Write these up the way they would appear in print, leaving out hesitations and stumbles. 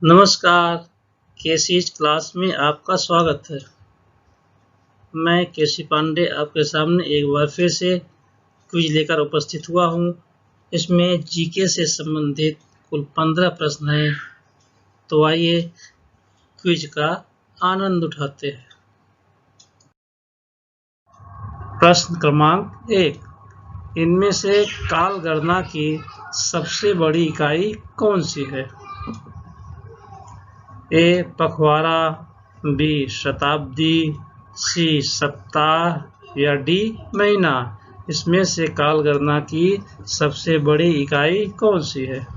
नमस्कार, केसीज क्लास में आपका स्वागत है। मैं केसी पांडे आपके सामने एक बार फिर से क्विज लेकर उपस्थित हुआ हूँ। इसमें जीके से संबंधित कुल 15 प्रश्न हैं। तो आइए क्विज का आनंद उठाते हैं। प्रश्न क्रमांक 1, इनमें से काल गणना की सबसे बड़ी इकाई कौन सी है? ए पखवाड़ा, बी शताब्दी, सी सप्ताह या डी महीना। इसमें से काल गणना की सबसे बड़ी इकाई कौन सी है?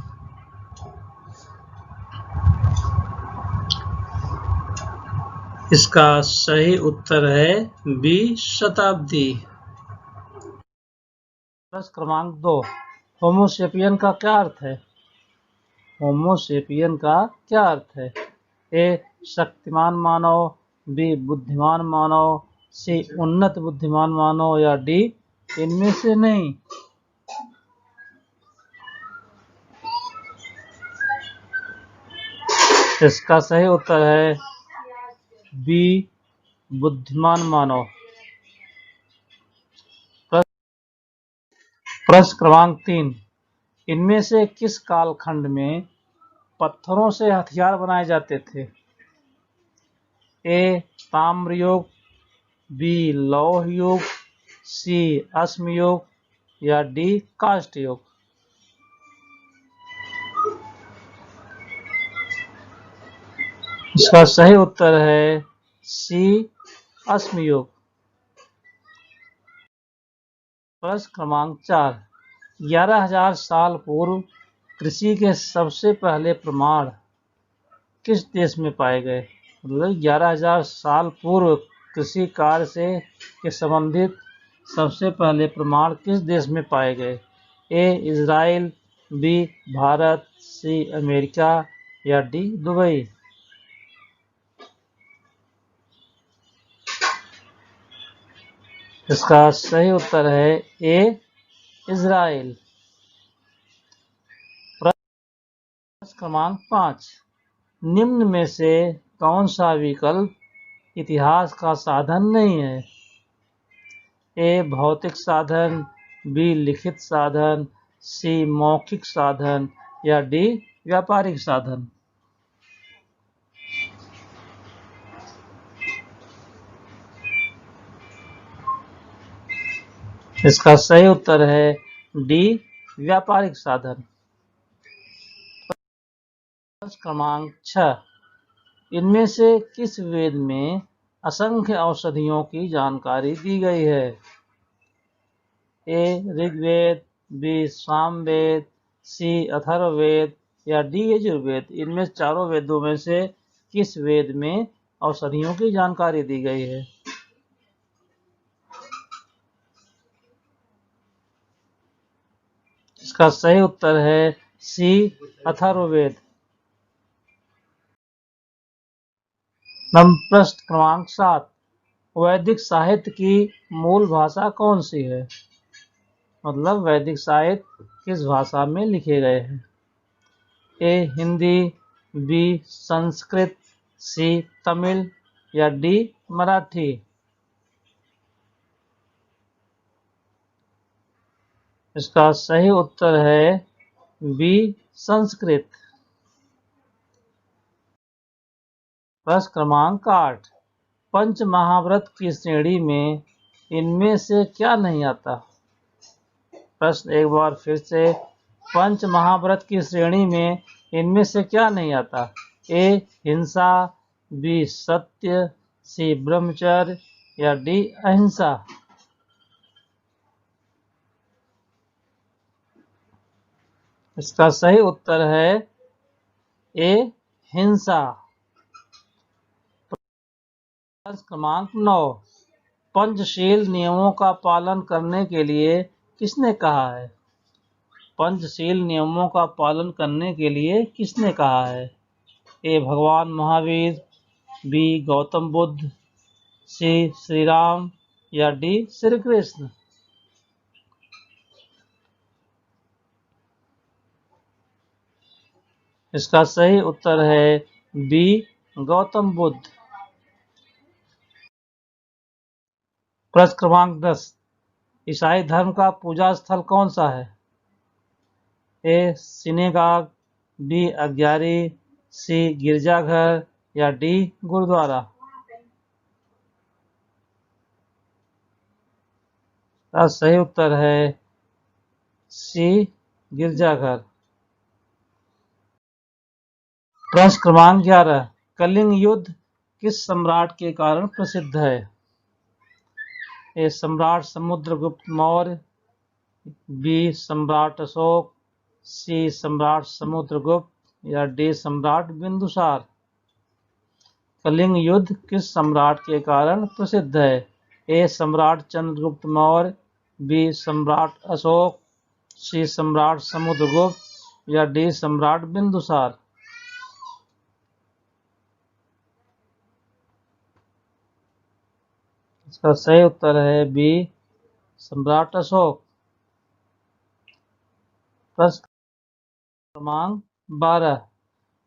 इसका सही उत्तर है बी शताब्दी। प्रश्न क्रमांक 2, होमोसेपियन का क्या अर्थ है? होमोसेपियन का क्या अर्थ है? ए शक्तिमान मानव, बी बुद्धिमान मानव, सी उन्नत बुद्धिमान मानव या डी इनमें से नहीं। इसका सही उत्तर है बी बुद्धिमान मानव। प्रश्न क्रमांक 3, इनमें से किस कालखंड में पत्थरों से हथियार बनाए जाते थे? ए ताम्र युग, बी लौह युग, सी अश्म युग या डी काष्ठ युग। इसका सही उत्तर है सी अश्म युग। प्रश्न क्रमांक 4, 11,000 साल पूर्व कृषि के सबसे पहले प्रमाण किस देश में पाए गए? मतलब 11,000 साल पूर्व कृषि कार्य से के संबंधित सबसे पहले प्रमाण किस देश में पाए गए? A Israel, B Bharat, C America या डी दुबई। इसका सही उत्तर है ए इजराइल। प्रश्न क्रमांक 5, निम्न में से कौन सा विकल्प इतिहास का साधन नहीं है? ए भौतिक साधन, बी लिखित साधन, सी मौखिक साधन या डी व्यापारिक साधन। इसका सही उत्तर है डी व्यापारिक साधन। प्रश्न क्रमांक 6, इनमें से किस वेद में असंख्य औषधियों की जानकारी दी गई है? ए ऋग्वेद, बी सामवेद, सी अथर्ववेद या डी यजुर्वेद। इनमें चारों वेदों में से किस वेद में औषधियों की जानकारी दी गई है? इसका सही उत्तर है सी अथर्ववेद। प्रश्न क्रमांक 7, वैदिक साहित्य की मूल भाषा कौन सी है? मतलब वैदिक साहित्य किस भाषा में लिखे गए हैं? ए हिंदी, बी संस्कृत, सी तमिल या डी मराठी। इसका सही उत्तर है बी संस्कृत। प्रश्न क्रमांक 8, पंच महाव्रत की श्रेणी में इनमें से क्या नहीं आता? प्रश्न एक बार फिर से, पंच महाव्रत की श्रेणी में इनमें से क्या नहीं आता? ए हिंसा, बी सत्य, सी ब्रह्मचर्य या डी अहिंसा। इसका सही उत्तर है ए हिंसा। प्रश्न क्रमांक 9, पंचशील नियमों का पालन करने के लिए किसने कहा है? पंचशील नियमों का पालन करने के लिए किसने कहा है? ए भगवान महावीर, बी गौतम बुद्ध, सी श्री राम या डी श्री कृष्ण। इसका सही उत्तर है बी, गौतम बुद्ध। प्रश्न क्रमांक 10, ईसाई धर्म का पूजा स्थल कौन सा है? ए सिनेगाग, बी अग्यारी, सी गिरजाघर या डी गुरुद्वारा। का सही उत्तर है सी, गिरजाघर। प्रश्न क्रमांक 11, कलिंग युद्ध किस सम्राट के कारण प्रसिद्ध है? ए सम्राट समुद्रगुप्त मौर्य, बी सम्राट अशोक, सी सम्राट समुद्रगुप्त या डी सम्राट बिंदुसार। कलिंग युद्ध किस सम्राट के कारण प्रसिद्ध है? ए सम्राट चंद्रगुप्त मौर्य, बी सम्राट अशोक, सी सम्राट समुद्रगुप्त या डी सम्राट बिंदुसार। इसका सही उत्तर है बी, सम्राट अशोक। प्रश्न क्रमांक 12,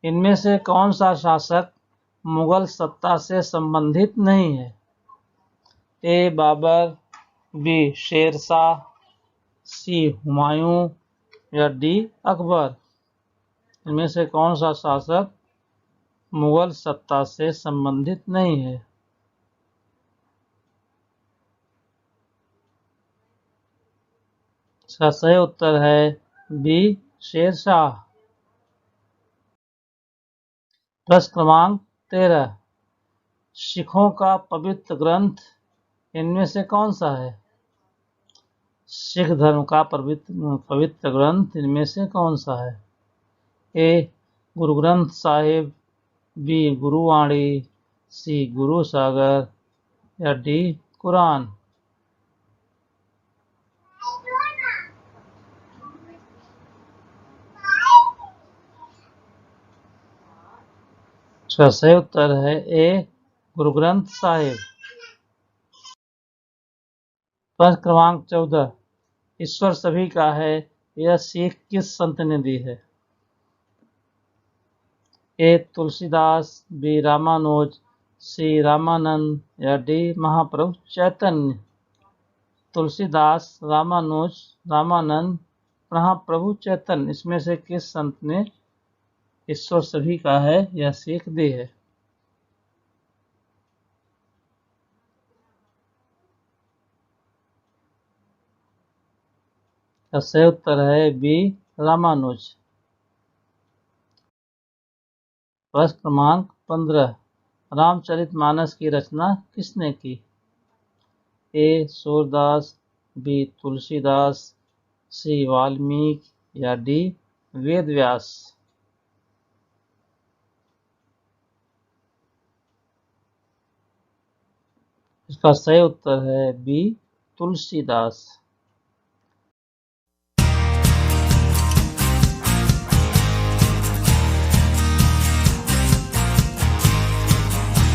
इनमें से कौन सा शासक मुगल सत्ता से संबंधित नहीं है? ए बाबर, बी शेरशाह, सी हुमायूं या डी अकबर। इनमें से कौन सा शासक मुगल सत्ता से संबंधित नहीं है? इसका सही उत्तर है बी, शेरशाह। प्रश्न क्रमांक 13, सिखों का पवित्र ग्रंथ इनमें से कौन सा है? सिख धर्म का पवित्र ग्रंथ इनमें से कौन सा है? ए गुरु ग्रंथ साहिब, बी गुरुवाणी, सी गुरु सागर या डी कुरान। इसका सही उत्तर है ए, गुरु ग्रंथ साहिब। प्रश्न क्रमांक 14, ईश्वर सभी का है यह सीख किस संत ने दी है? ए तुलसीदास, बी रामानुज, सी रामानंद या डी महाप्रभु चैतन्य। तुलसीदास, रामानुज, रामानंद, महाप्रभु चैतन्य, इसमें से किस संत ने ईश्वर सभी का है यह सीख दी है? सही उत्तर है बी, रामानुज। प्रश्न क्रमांक 15, रामचरितमानस की रचना किसने की? ए सूरदास, बी तुलसीदास, सी वाल्मीकि या डी वेदव्यास। इसका सही उत्तर है बी, तुलसीदास।